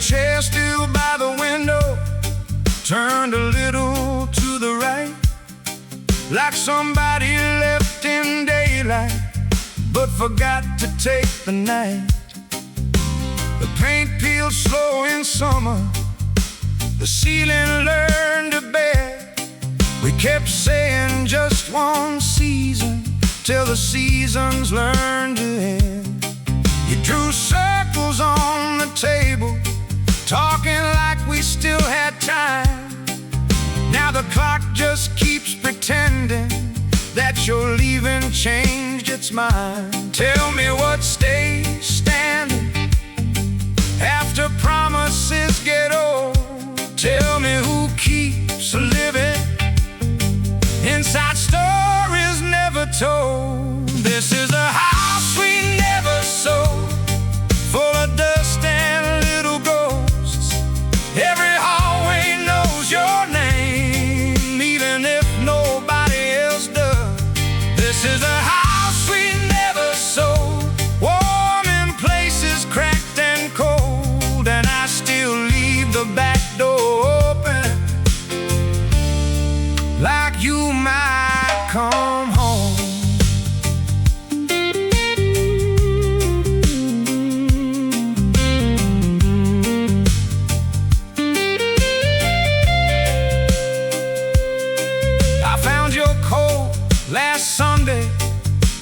chair still by the window, turned a little to the right, like somebody left in daylight but forgot to take the night. The paint peeled slow in summer, the ceiling learned to bear. We kept saying just one season till the seasons learned to end. You drew circles on the table, talking like we still had time. Now the clock just keeps pretending that your leaving changed its mind. Tell me what stays standing after promises get old. Tell me who keeps living inside stories never told. This is a house we never sold, full of dust and little ghosts. Every hallway knows your name, even if nobody else does. This is a house we never sold, warm in places cracked and cold, and I still leave the back door open, like you might come home. I found your coat last Sunday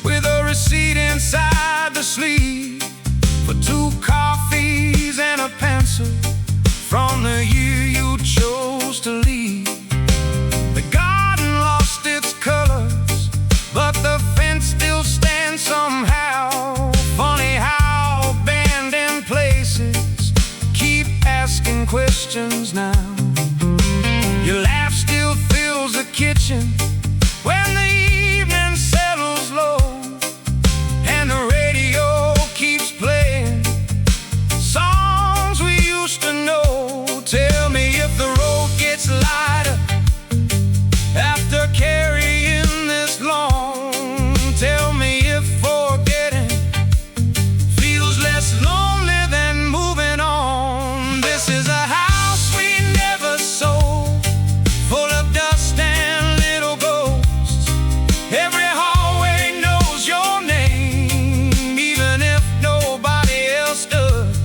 with a receipt inside the sleeve for 2 coffees and a pencil from the year you chose to leave. The garden lost its colors, but the fence still stands somehow. Funny how abandoned places keep asking questions now. Your laugh still fills the kitchen when the evening settles low, and the radio keeps playing songs we used to know. Tell me if the road gets lighter after carrying this long. Tell me if forgetting feels less lonely than moving on. This is a house we never sold, full of dust and little ghosts. Every hallway knows your name, even if nobody else does.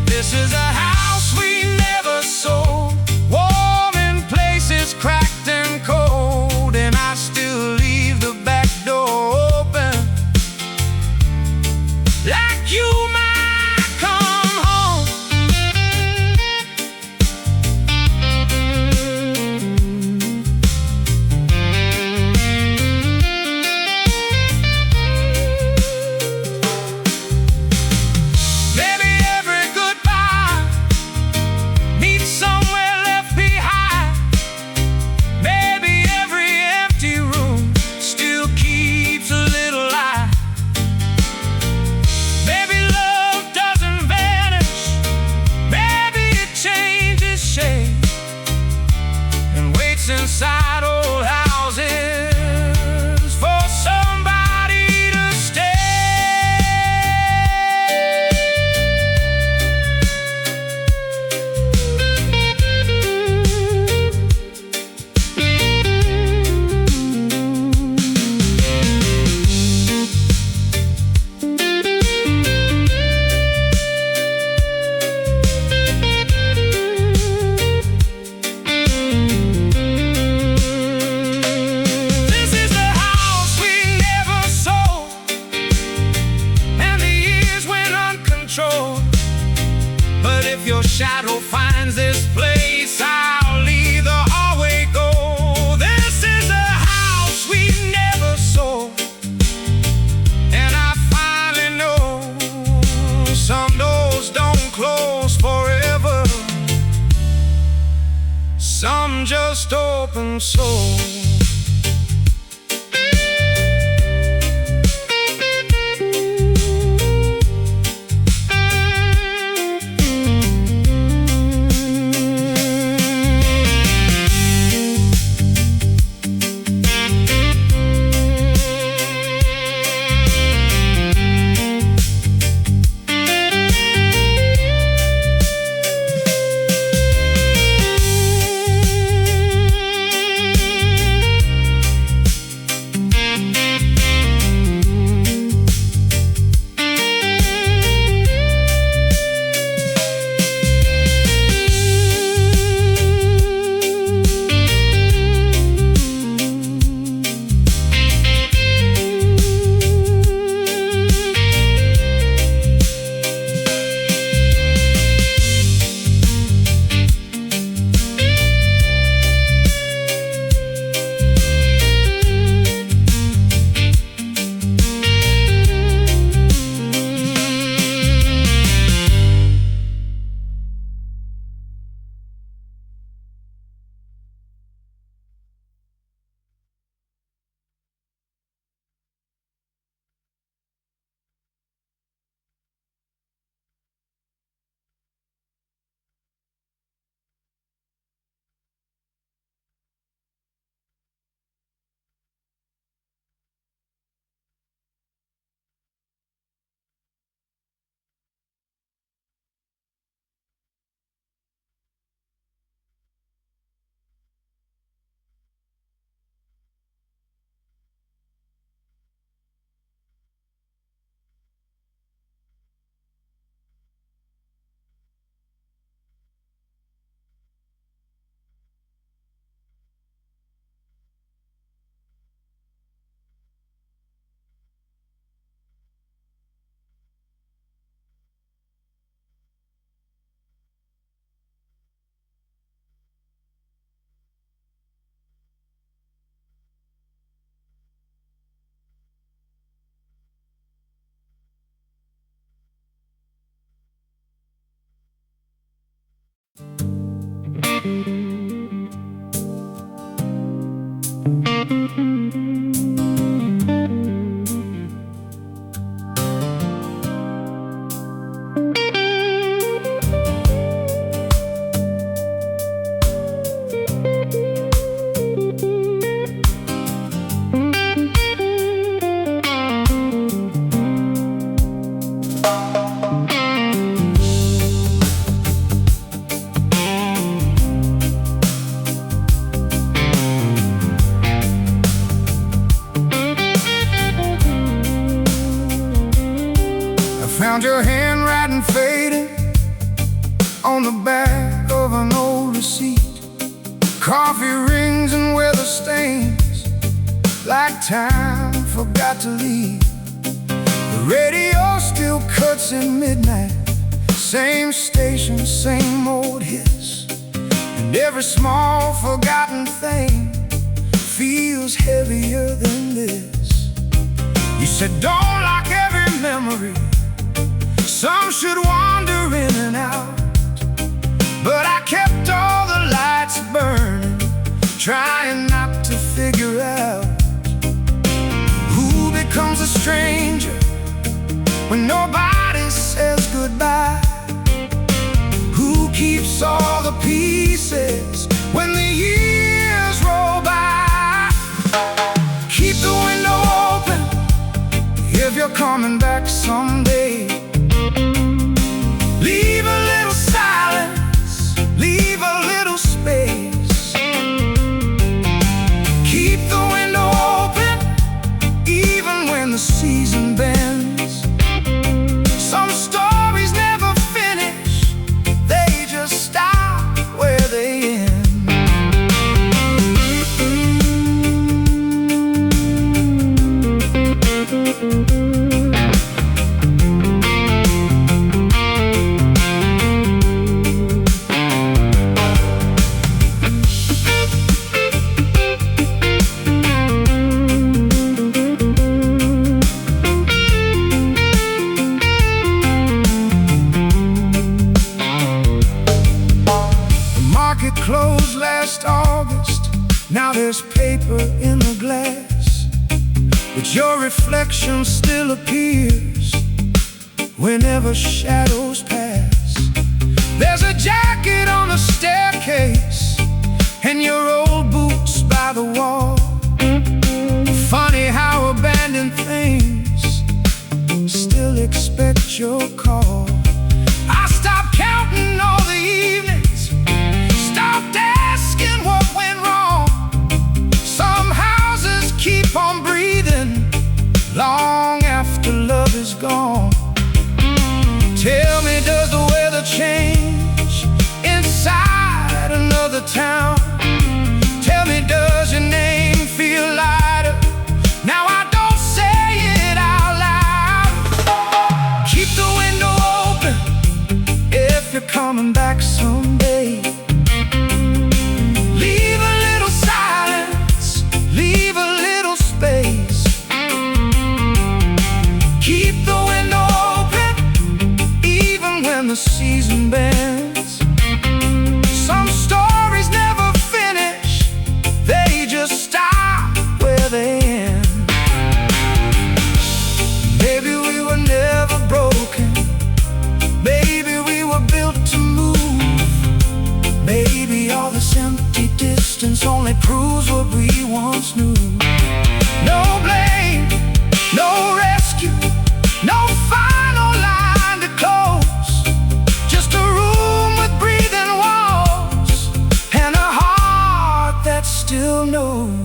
This is a house we never sold, warm in places cracked and cold, and I still leave the back door open, like you might come home. Maybe every goodbye meets somewhere left behind. Maybe every empty room still keeps a little light. Maybe love doesn't vanish, maybe it changes shape and waits inside old houses for somebody to stay. This is the house we never sold, and the years went uncontrolled. But if your shadow finds this place, I'll leave the hallway go. This is a house we never sold, and I finally know some doors don't close forever, some just open so. Found your handwriting faded on the back of an old receipt. Coffee rings and weather stains, like time forgot to leave. The radio still cuts at midnight, same station, same old hits. And every small forgotten thing feels heavier than this. You said don't lock every memory, some should wander in and out. But I kept all the lights burning, trying not to figure out who becomes a stranger when nobody says goodbye. Who keeps all the pieces when the years roll by? Keep the window open if you're coming back someday. Leave a little silence, leave a little space. Keep the window open even when the season bends. Some stories never finish, they just stop where they end. Closed last August, now there's paper in the glass, but your reflection still appears whenever shadows pass. There's a jacket on the staircase and your old boots by the wall. Funny how abandoned things still expect your call. I stopped counting all the evenings, stopped asking what went wrong. Some houses keep on breathing long after love is gone. Tell me, does the weather change inside another town? Tell me, does your name feel lighter now I don't say it out loud? Keep the window open if you're coming back someday. Leave a little silence, leave a little space. Keep the window open even when the season bends. Some stories never finish, they just stop where they end. Maybe we were never broken, maybe we were built to move. Maybe all this empty distance only proves what we once knew. No blame, no rescue, no final line to close. Just a room with breathing walls and a heart that still knows.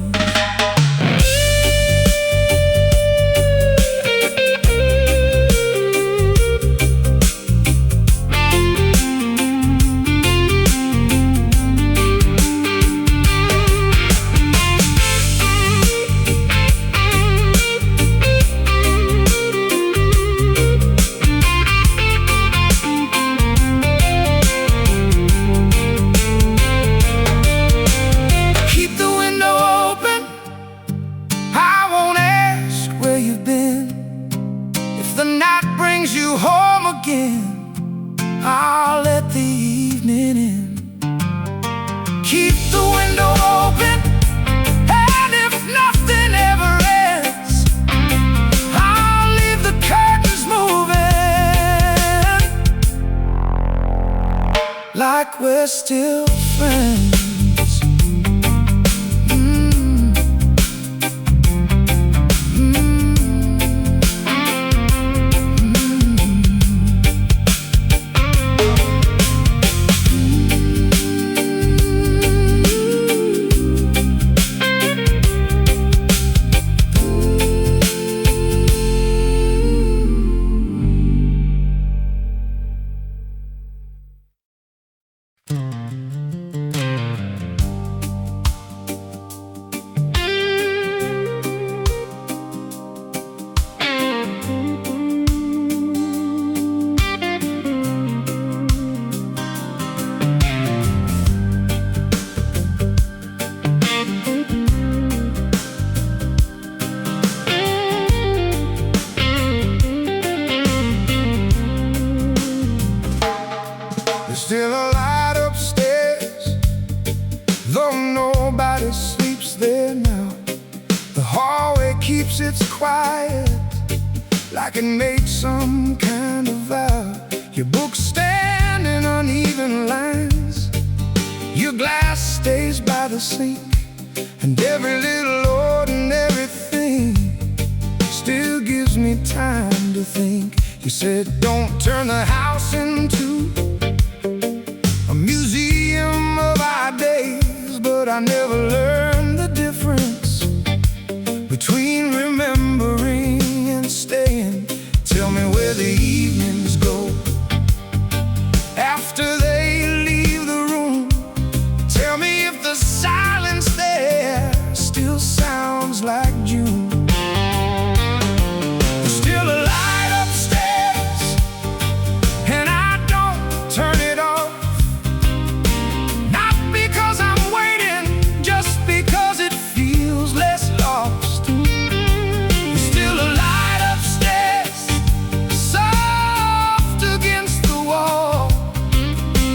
Keep the window open we're still friends. Still a light upstairs, though nobody sleeps there now. The hallway keeps its quiet, like it made some kind of vow. Your books stand in uneven lines, your glass stays by the sink, and every little ordinary thing still gives me time to think. You said don't turn the house into a museum of our days, but I never learned the difference between remembering and staying. Tell me where the evenings go after they leave the room. Tell me if the silence there still sounds like June. There's still a light upstairs, and I don't turn it off. Not because I'm waiting, just because it feels less lost. There's still a light upstairs, soft against the wall,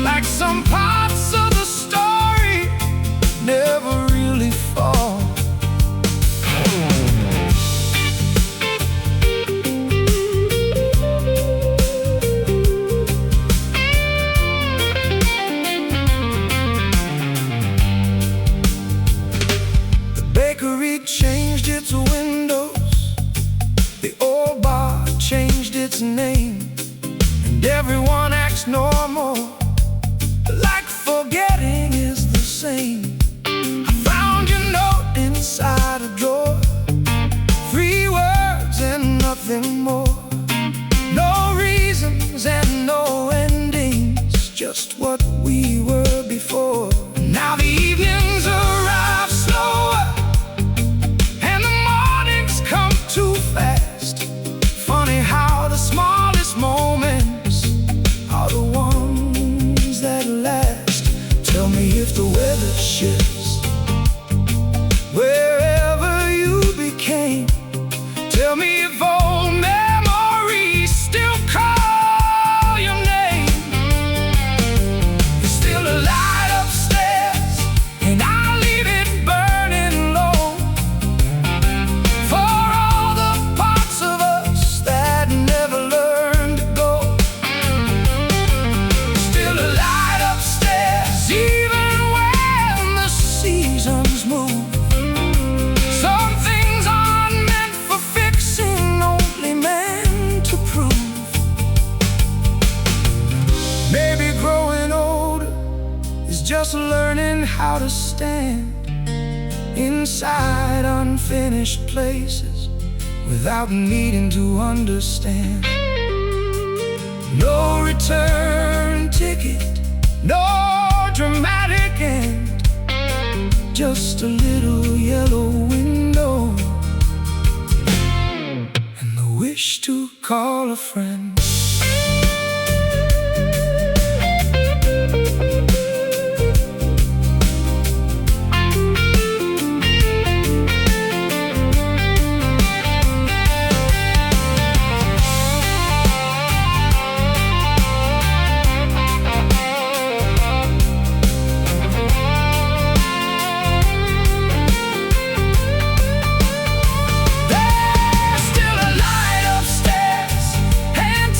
like some parts of the story never really fall. The bakery changed its windows, the old bar changed its name, and everyone acts normal, like forgetting is the same. I found your note inside a drawer, 3 words and nothing more. No reasons and no endings, just what we were before. Now the evenings arrive slower, and the mornings come too fast. Funny how the smallest moments are the ones that last. Tell me if the weather shifts wherever you became. Tell me if old memories still call your name. There's still a light upstairs, and I'll leave it burning low for all the parts of us that never learned to go. There's still a light upstairs, even when the seasons move. Some things aren't meant for fixing, only meant to prove. Maybe growing older is just learning how to stand inside unfinished places without needing to understand. No return ticket, no dramatic end, just a little yellow window and the wish to call a friend. There's still a light upstairs, and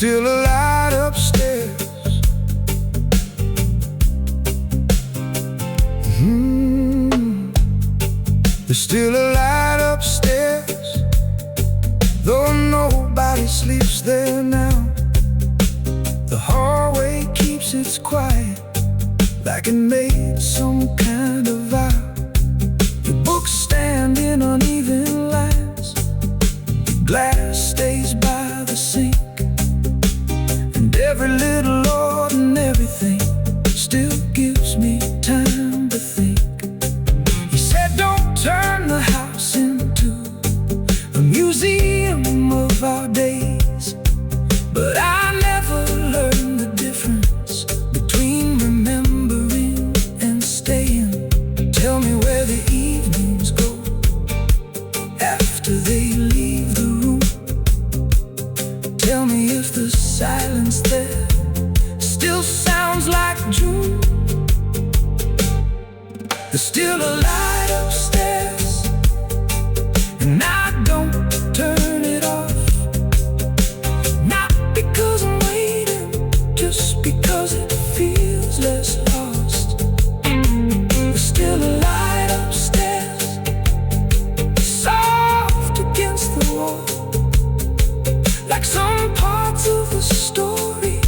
still a light upstairs. There's still a light upstairs, though nobody sleeps there now. The hallway keeps its quiet, like it made some kind of vow. Your books stand in uneven lines, glass stays by the sink, and every little ordinary thing still gives me time to think. He said don't turn the house into a museum of our days, but I never learned the difference between remembering and staying. Tell me where the evenings go after they leave the room. Tell me if the silence there still sounds like June. There's still a light upstairs, and I don't turn it off. Not because I'm waiting, just because it feels less lost. There's still a light upstairs, soft against the wall, like some parts of the story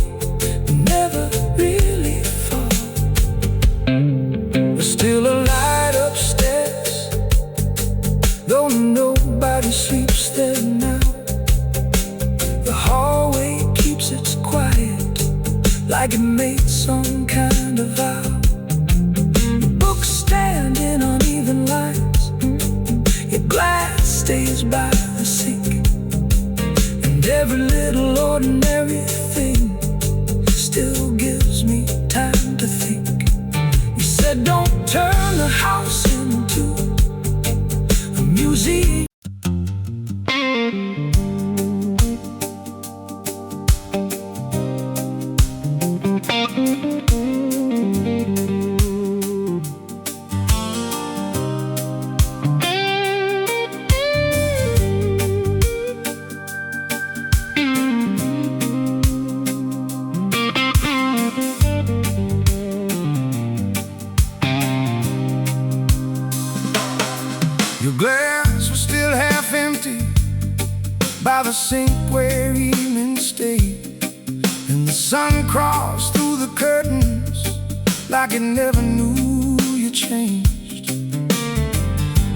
never really fall. There's still a light upstairs, though nobody sleeps there now. The hallway keeps its quiet, like it made some kind of vow. The books stand in uneven lines, your glass stays by the sink, and every little ordinary thing still gives me time to think. He said don't turn the house into a museum. Your glass was still half empty by the sink where evening stayed, and the sun crossed through the curtains like it never knew you changed.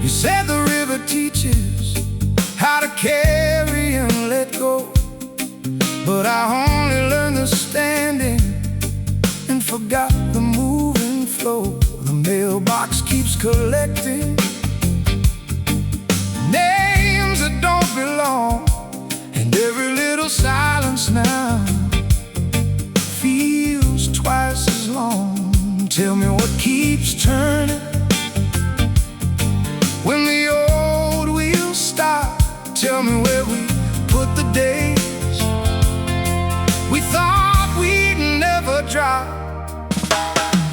You said the river teaches how to carry and let go, but I only learned the standing and forgot the moving flow. The mailbox keeps collecting names that don't belong, and every little silence now feels twice as long. Tell me what keeps turning when the old wheels stop. Tell me where we put the days we thought we'd never drop.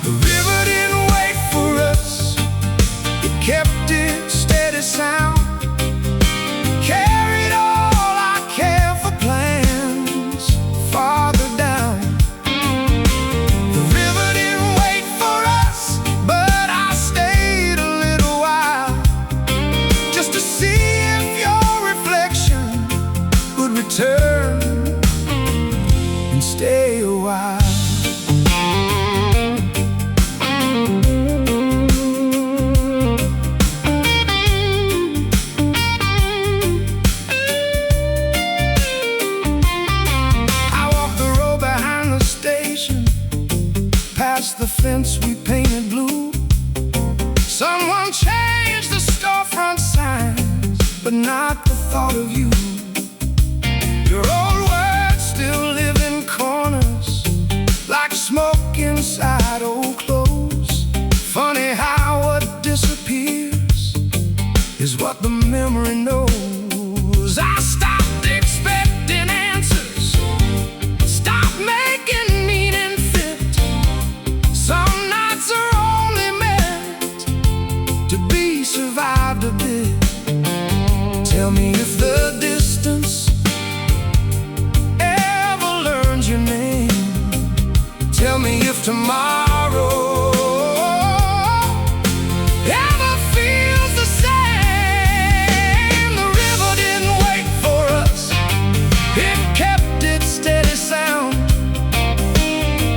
The river didn't wait for us, it kept its steady sound, carried all our careful plans farther down. The river didn't wait for us, but I stayed a little while just to see if your reflection would return and stay a while. The fence we painted blue. Someone changed the storefront signs, but not the thought of you. Your old words still live in corners, like smoke inside old clothes. Funny how what disappears is what the memory knows. I stopped expecting answers, stopped making meaning fit. Some nights are only meant to be survived a bit. Tell me if the distance ever tomorrow ever feels the same. The river didn't wait for us, it kept its steady sound,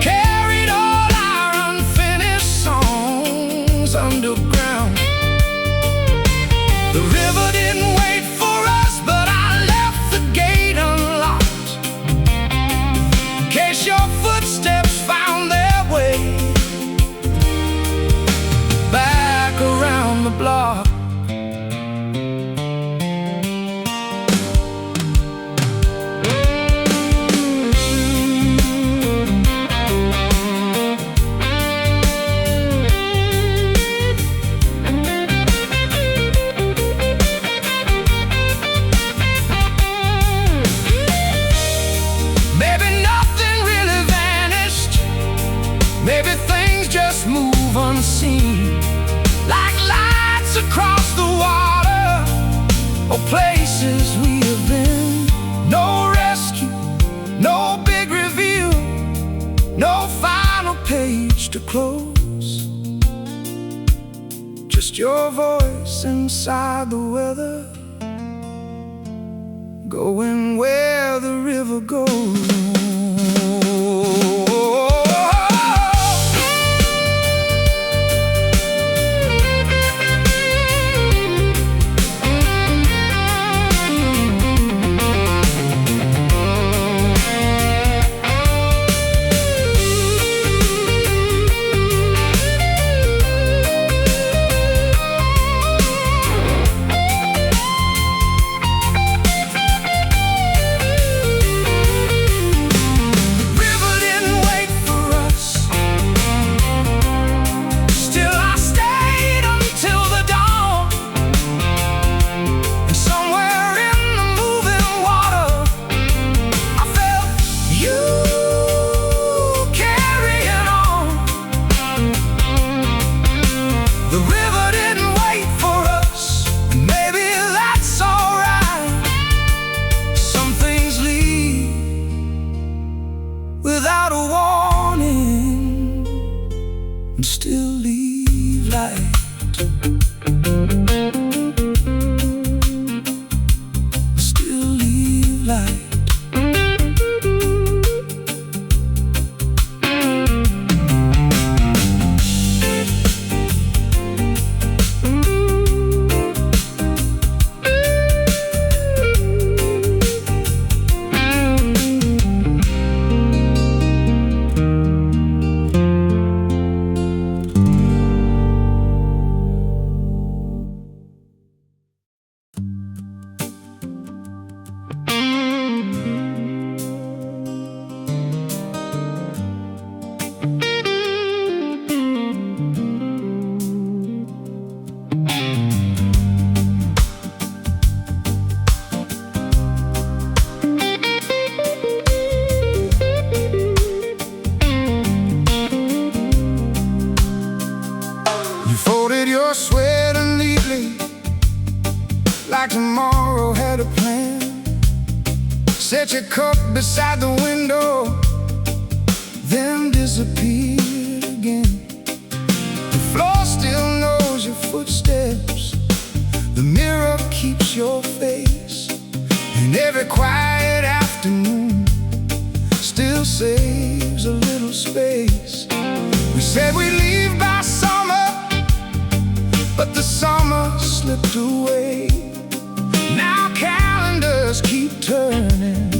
carried all our unfinished songs underground. The river didn't wait for us, but I left the gate unlocked in case your footsteps found their way back around the block. Maybe nothing really vanished, maybe things just move unseen, like lights across the water or places we have been. No rescue, no big reveal, no final page to close, just your voice inside the weather, going where the river goes. The river didn't wait for us, and maybe that's alright. Some things leave without a warning and still leave light. Still leave light. You're sweating neatly, like tomorrow had a plan. Set your cup beside the window, then disappeared again. The floor still knows your footsteps, the mirror keeps your face, and every quiet afternoon still saves a little space. We said we'd leave by summer, but the summer slipped away. Now calendars keep turning,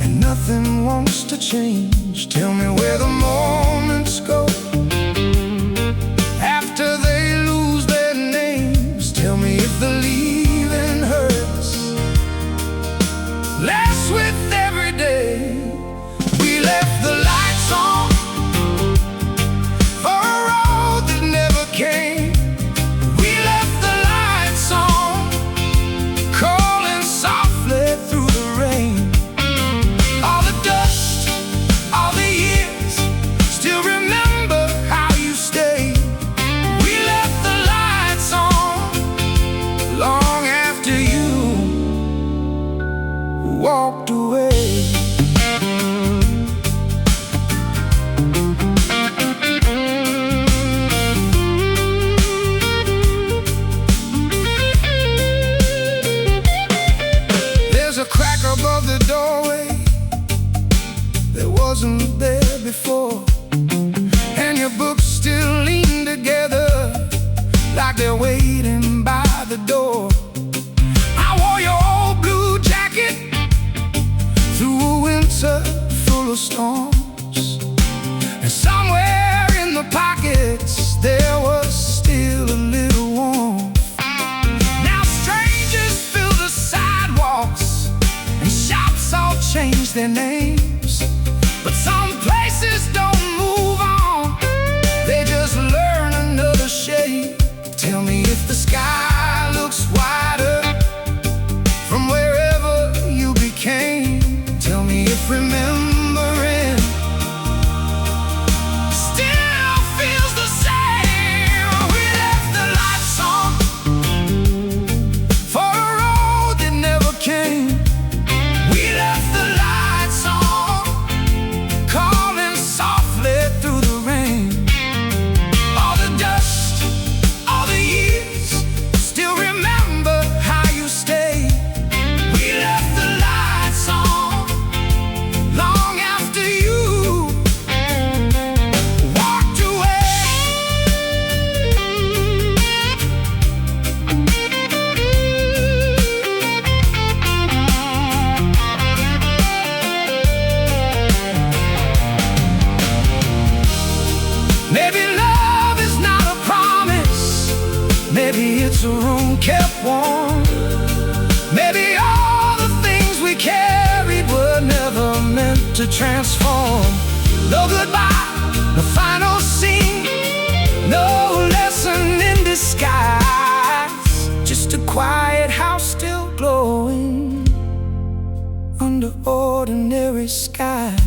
and nothing wants to change. Tell me where the moments go after they lose their names. Tell me if the leaving hurts less with every day. We left the lights on for a road that never came. All the dust, all the years, still remember waiting by the door. I wore your old blue jacket through a winter full of storms, and somewhere in the pockets there was still a little warmth. Now strangers fill the sidewalks and shops all change their names, but some places don't move on, they just learn another shade. Tell me if the sky looks wider from wherever you became. Tell me if remembering still feels the same. We left the lights on for a road that never came. We left the lights on, calling softly through the rain. All the dust, all the years, still remember how you stayed. We left the lights on long after you walked away. Maybe love is not a promise, maybe it's a room kept warm. Maybe all the things we carried were never meant to transform. No goodbye, no final scene, no lesson in disguise, just a quiet house still glowing under ordinary skies.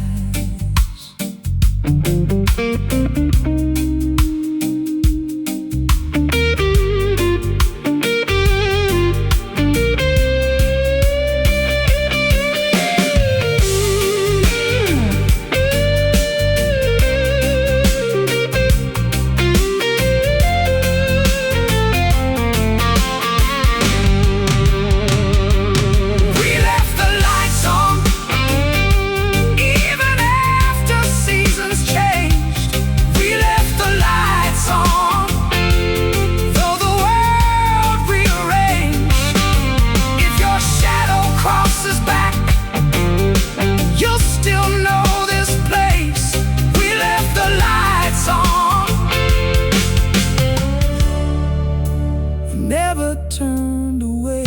We left the lights on even after seasons changed. We left the lights on though the world rearranged. If your shadow crosses back, you'll still know this place. We left the lights on, never turned away.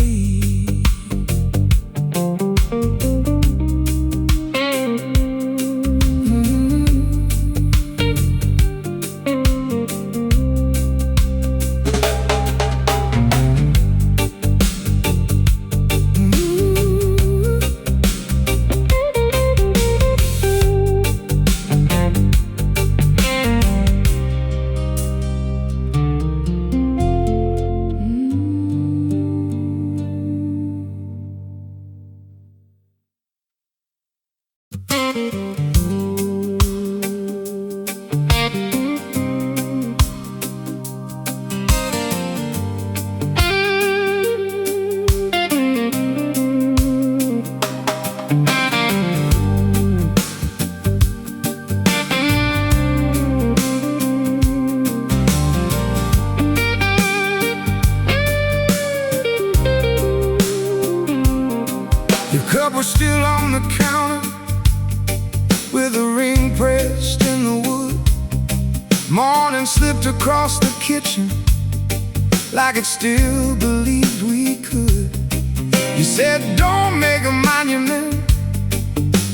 Your cup was still on the counter with a ring pressed in the wood. Morning slipped across the kitchen like it still believed we could. You said don't make a monument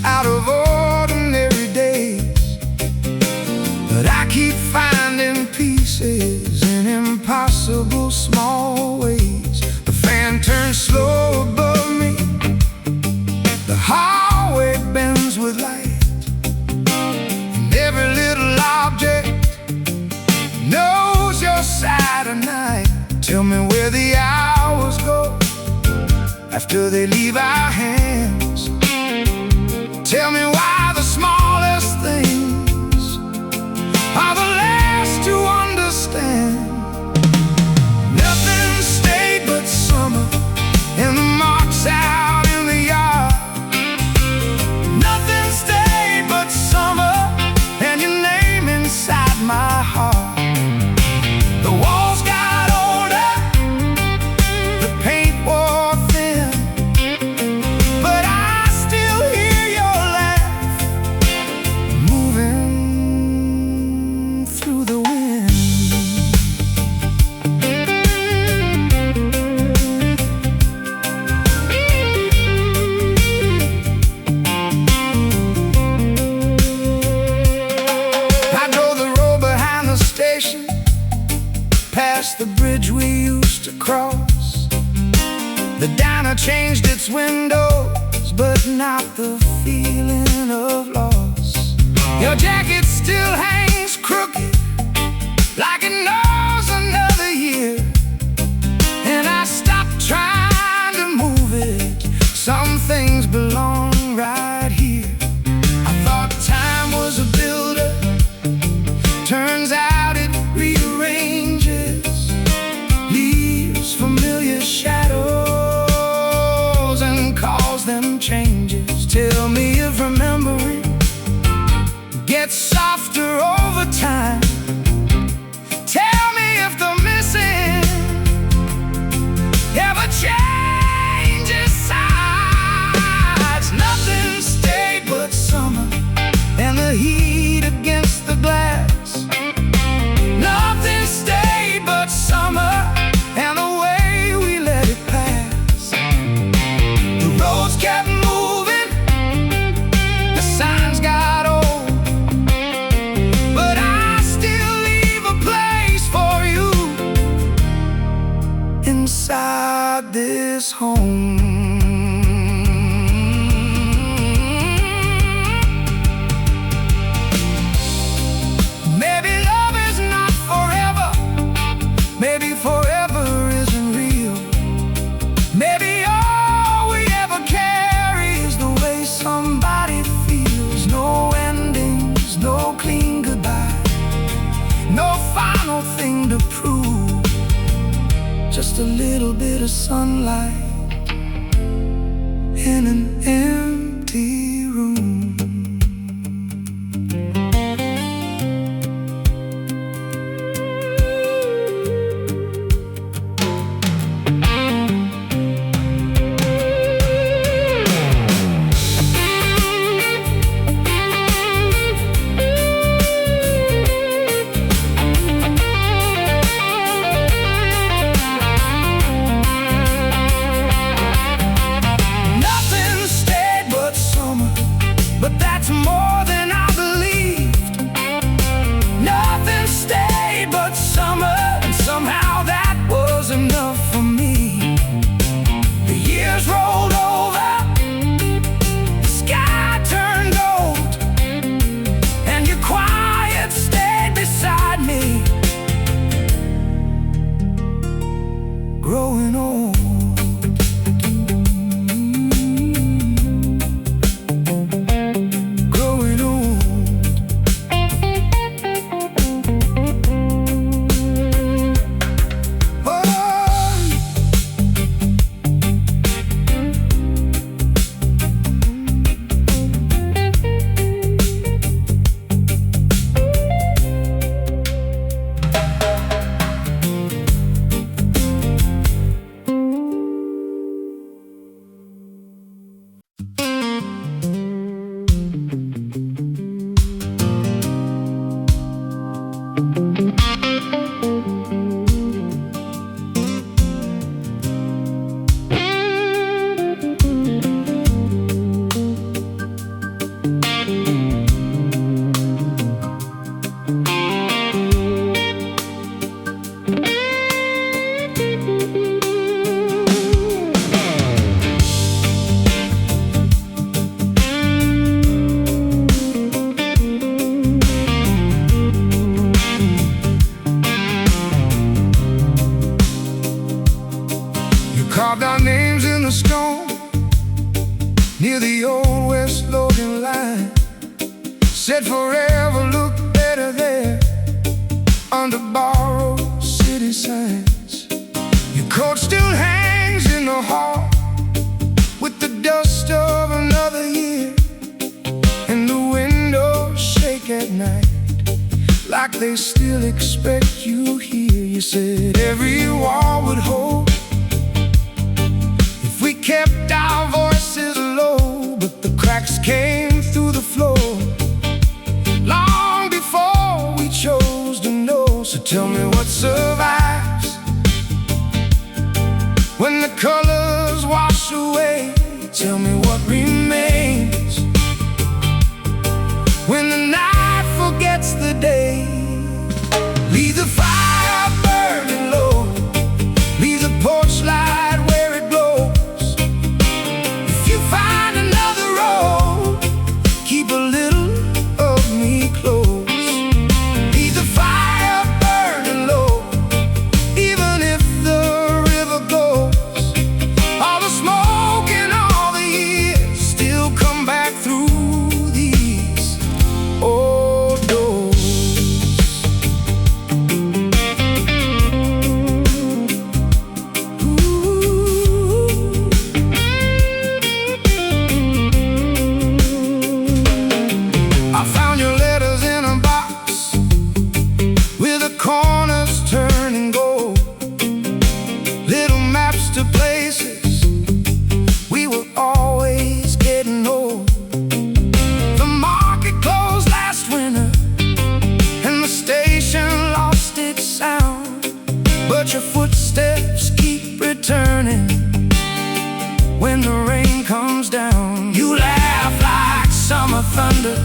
out of ordinary days, but I keep finding pieces in impossible small ways. The fan turns slow above me, the hallway bends with light, and every little object knows your side of night. Tell me where the hours go after they leave our hands. Tell me why the smallest things are the last to understand. Nothing stayed but summer and the marks out in the yard. Nothing stayed but summer and your name inside my heart. The walls got older The diner changed its windows, but not the feeling of loss. Your jacket still hangs crooked, like it knows another year. And I stopped trying to move it. Some things belong right here. I thought time was a builder. Turns out it rearranges, leaves familiar shadows and calls them changes. Tell me if remembering gets softer over time. Tell me if the missing ever changes sides. Nothing stayed but summer and the heat against the glass. Nothing stayed but summer and the way we let it pass. The roads kept moving, the signs got old, but I still leave a place for you inside this home. Maybe love is not forever. Maybe forever isn't real. Maybe all we ever carry is the way somebody feels. No endings, no clean goodbye, no final thing to prove. Just a little bit of sunlight in an empty room. But that's more than I believed. Nothing stayed but summer, and somehow that was enough for me. The years rolled over, the sky turned gold, and your quiet stayed beside me, growing old. Carved our names in the stone near the old West Logan line. Said forever look better there under borrowed city signs. Your coat still hangs in the hall with the dust of another year, and the windows shake at night like they still expect you here. You said every wall would hold if we kept our voices low, but the cracks came through the floor long before we chose to know. So tell me what survives when the colors wash away. Tell me what remains when the night forgets the day. Leave the fire burning low, leave the porch light where it glows. turning when the rain comes down. You laugh like summer thunder,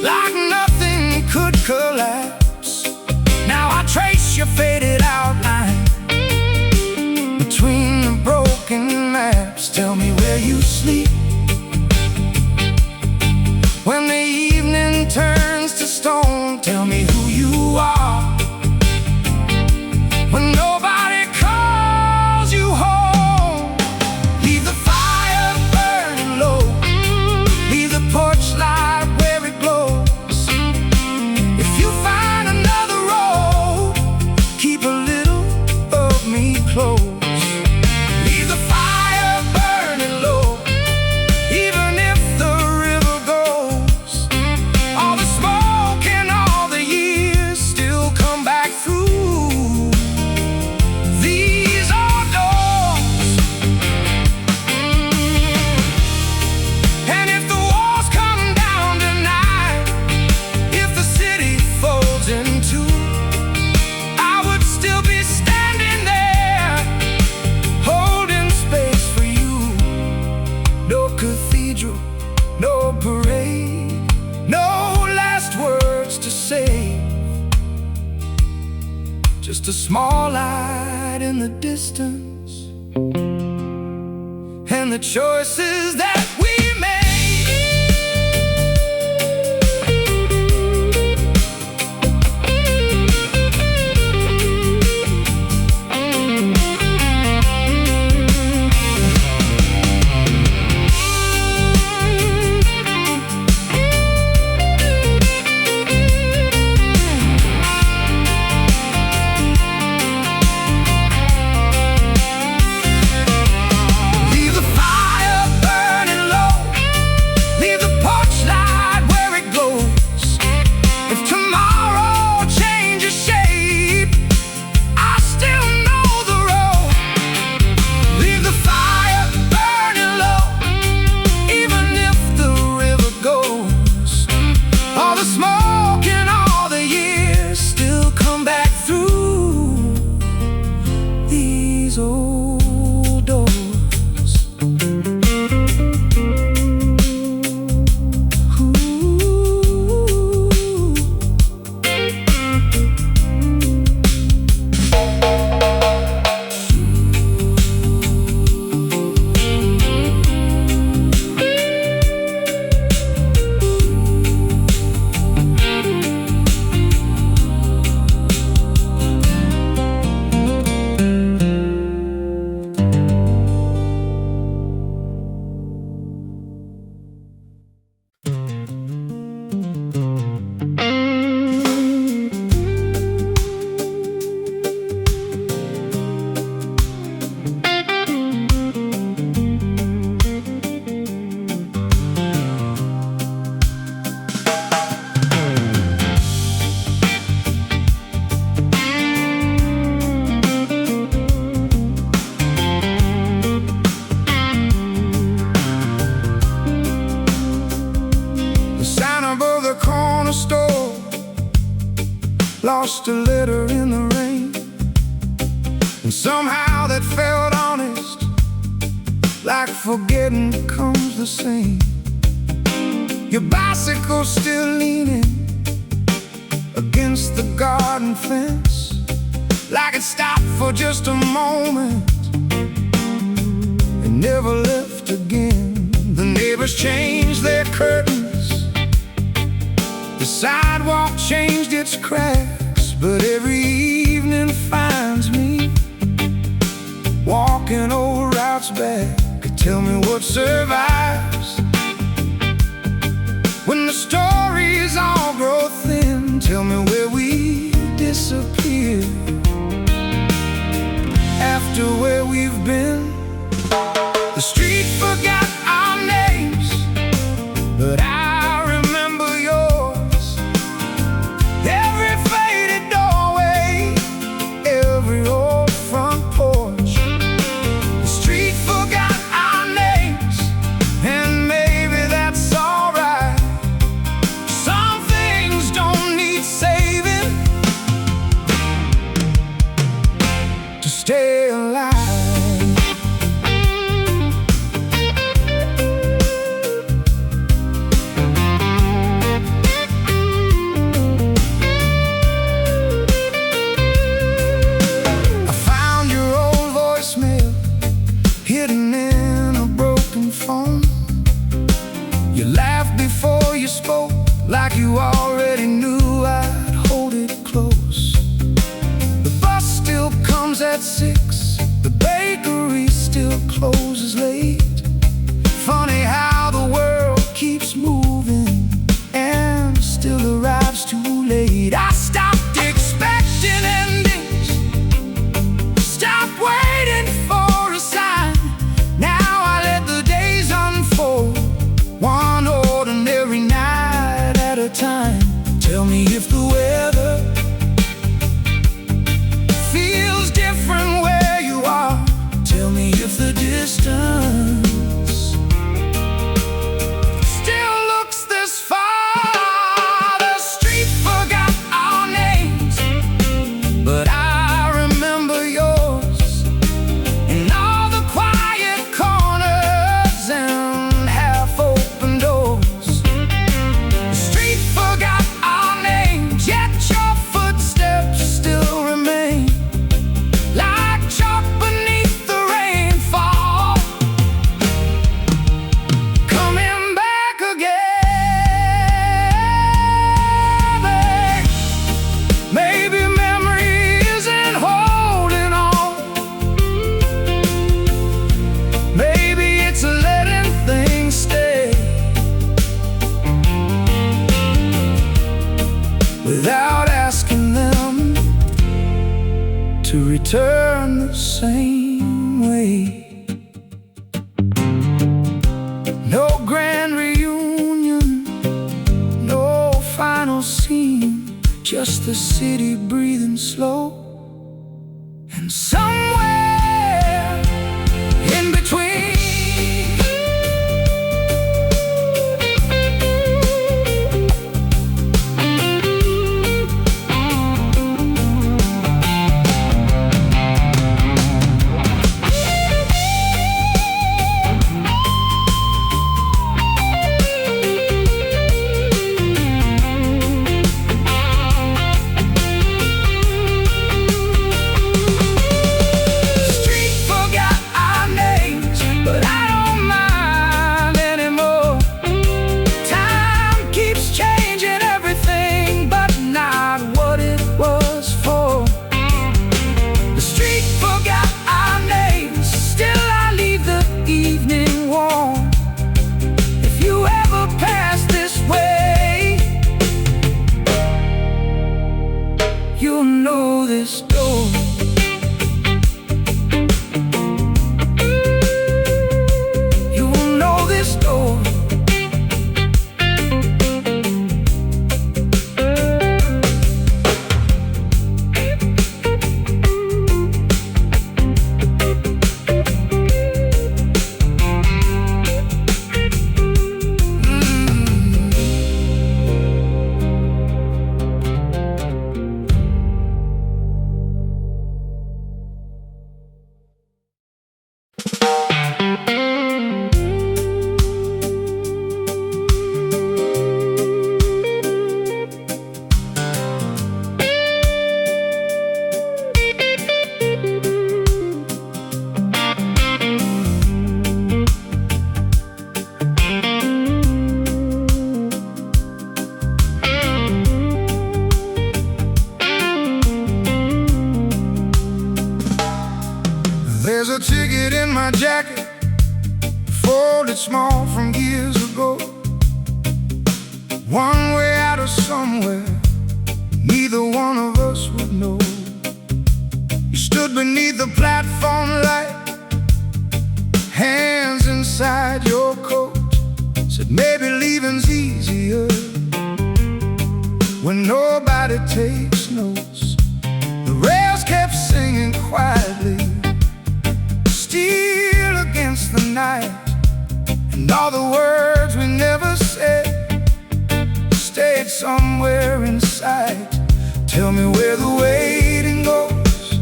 like nothing could collapse. Now I trace your faded outline between the broken maps. Tell me where you sleep when the evening turns to stone. Tell me who you are when nobody calls you home. Leave the fire burning low, leave the porch light where it glows. If you find another road, keep a little of me close. Leave the fire burning low, even if the river goes. All the smoke and all the years still come back through these old doors. And if the walls come down tonight, if the city folds in two, I would still be standing there, holding space for you. No cathedral, no parade, no last words to say. Just a small light in the distance, and the choices that we made. Leave the fire burning low, leave the porch light where it glows. If tomorrow changes shape, I still know the road. Leave the fire burning low, even if the river goes. All the smoke and all the years still come back through these old doors. The sign above the corner store, lost a letter in the rain, and somehow that felt honest, like forgetting becomes the same. Your bicycle still leaning against the garden fence, like it stopped for just a moment and never left again. The neighbors changed their curtains, the sidewalk changed its cracks, but every evening finds me walking old routes back. Tell me what survives when the stories all grow thin. Tell me where we disappear after where we've been. The street forgot our names, but I remember yours. Every faded doorway, every old front porch. The street forgot our names, and maybe that's alright. Some things don't need saving to stay alive. alive. I found your old voicemail hidden in a broken phone. You laughed before you spoke, like you already knew I'd hold it close. The bus still comes at 6, the bakery still closes late. Funny how the world keeps moving and still arrives too late. I stopped expecting endings, stopped waiting for a sign. Now I let the days unfold, one ordinary night at a time. Tell me if the weather feels different where you are. Tell me if the distance still looks this far. The street forgot our names, but I remember yours, and all the quiet corners and half-open doors. The street forgot our names, yet your footsteps still remain, like chalk beneath the rainfall, coming back again. Maybe memory isn't holding on, maybe it's letting things stay without asking them to return the same way. No grand reunion, no final scene, just the city breathing slow, and somewhere in between, street forgot our names, but I don't mind anymore. Time keeps changing everything, but not what it was for. The street forgot our names, still I leave the evening warm. If you ever pass this way, you'll know this door. You'll know this door. There's a ticket in my jacket, folded small from years ago. One way out of somewhere, neither one of us would know. You stood beneath the platform light, hands inside your coat, said maybe leaving's easier when nobody takes notes. The rails kept singing quietly, still against the night, and all the words we never said stayed somewhere inside. Tell me where the waiting goes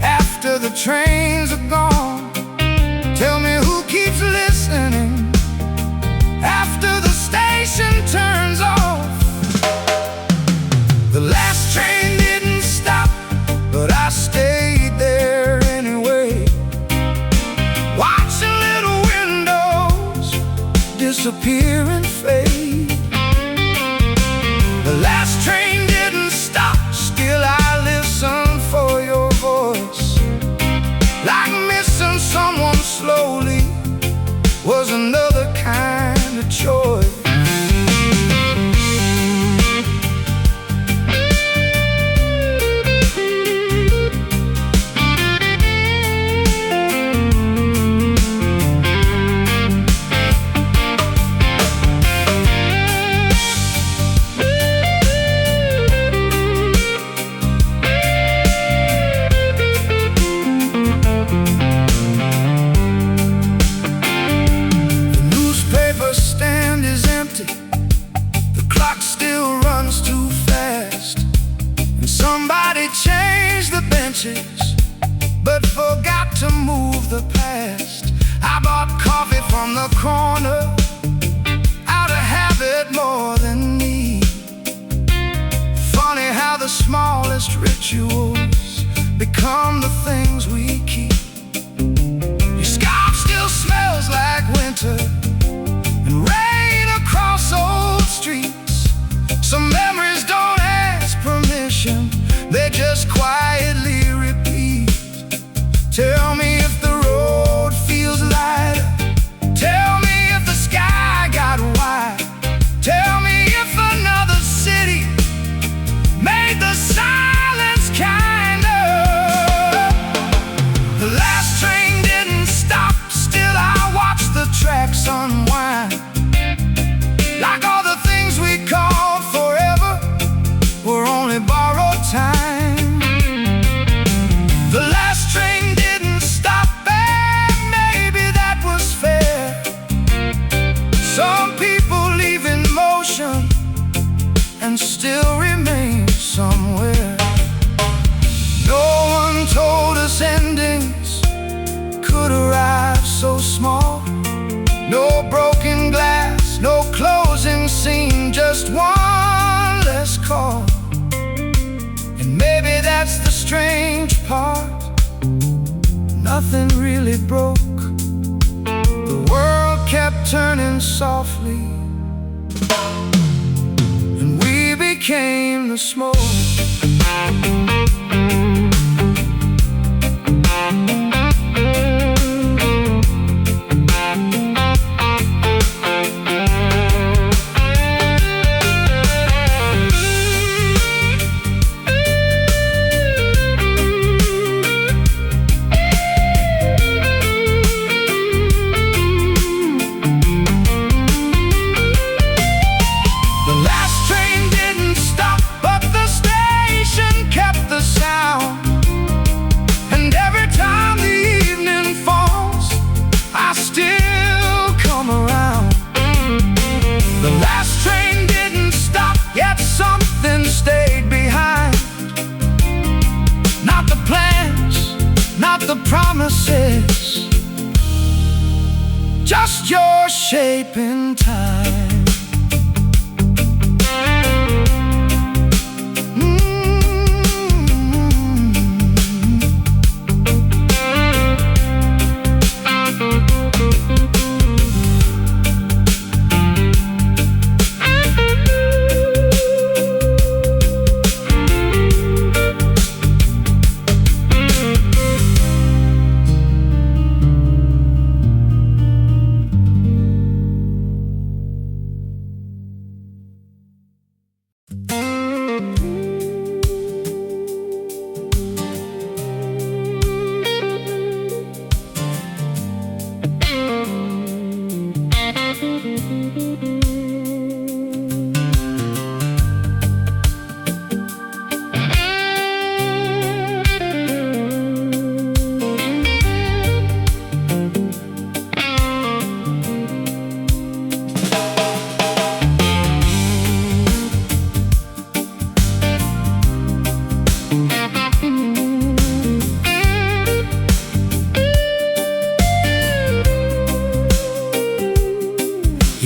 after the trains are gone. Tell me who keeps listening after the station turns off. The last train didn't stop, but I stayed there anyway, watching little windows disappear and fade. The last train didn't stop, still I listen for your voice. Like missing someone slowly was another kind of choice. But forgot to move the past. I bought coffee from the corner out of habit more than need. Funny how the smallest rituals become the things we keep. Your scarf still smells like winter and rain across old streets. Some memories don't ask permission, they just quietly repeat. Tell me if the road feels lighter. Tell me if the sky got wide. Tell me if another city made the silence kinder. The last train didn't stop, still I watch the tracks unwind. Like all the things we called forever were only borrowed time. The last train didn't stop, and maybe that was fair. Some people leave in motion and still remain somewhere. No one told us endings could arrive so small. No broken glass, no closing scene, just one less call. And maybe that's the strange part, nothing really broke. The world kept turning softly, and we became the smoke. The promises, just your shape in time.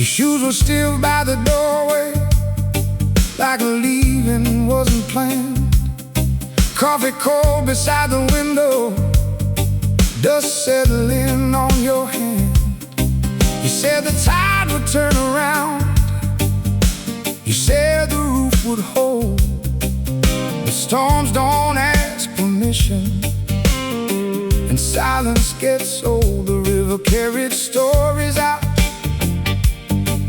shoes were still by the doorway, like leaving wasn't planned. Coffee cold beside the window, dust settling on your hand. You said the tide would turn around, you said the roof would hold. The storms don't ask permission, and silence gets old. The river carried stories out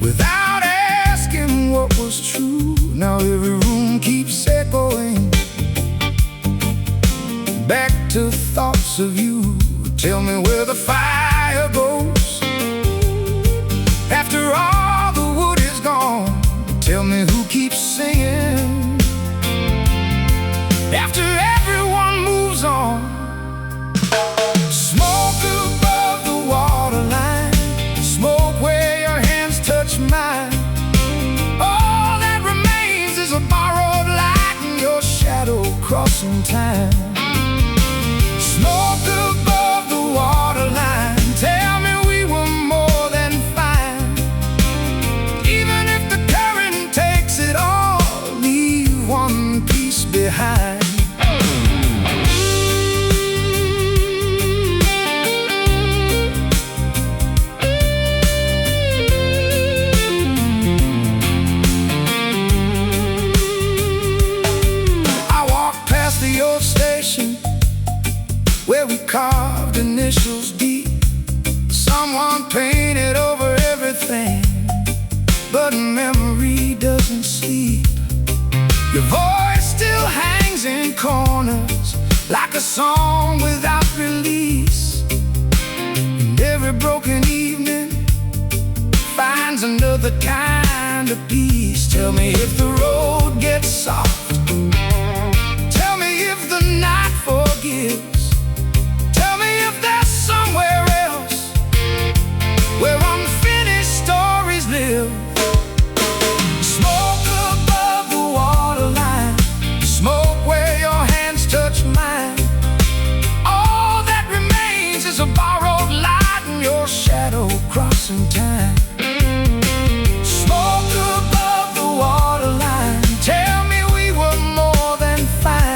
without asking what was true. Now every room keeps echoing back to thoughts of you. Tell me where the fire goes after all the wood is gone. Tell me who keeps singing after everyone moves on. Smoke above the waterline, smoke where your hands touch mine. All that remains is a borrowed light and your shadow crossing time. Smoke above the waterline, tell me we were more than fine. Even if the current takes it all, leave one piece behind. The old station where we carved initials deep. Someone painted over everything, but memory doesn't sleep. Your voice still hangs in corners like a song without release. And every broken evening finds another kind of peace. Tell me if the road gets soft, the night forgives. Tell me if there's somewhere else where unfinished stories live. Smoke above the waterline, smoke where your hands touch mine. All that remains is a borrowed light and your shadow crossing time. Smoke above the waterline, tell me we were more than fine.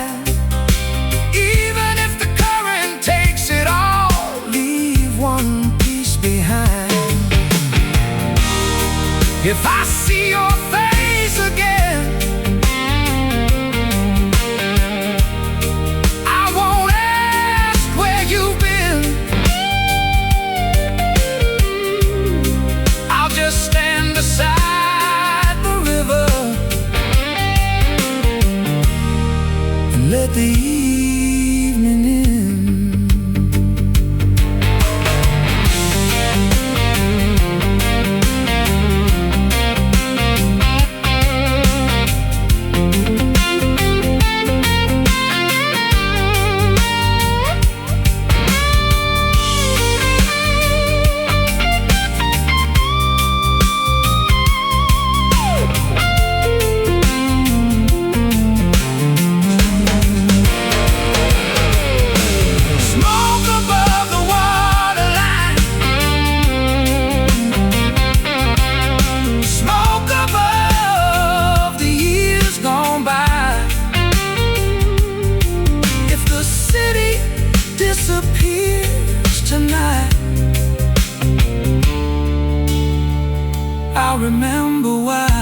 If I see your face again, I won't ask where you've been. I'll just stand beside the river and let the evening in. I'll remember why.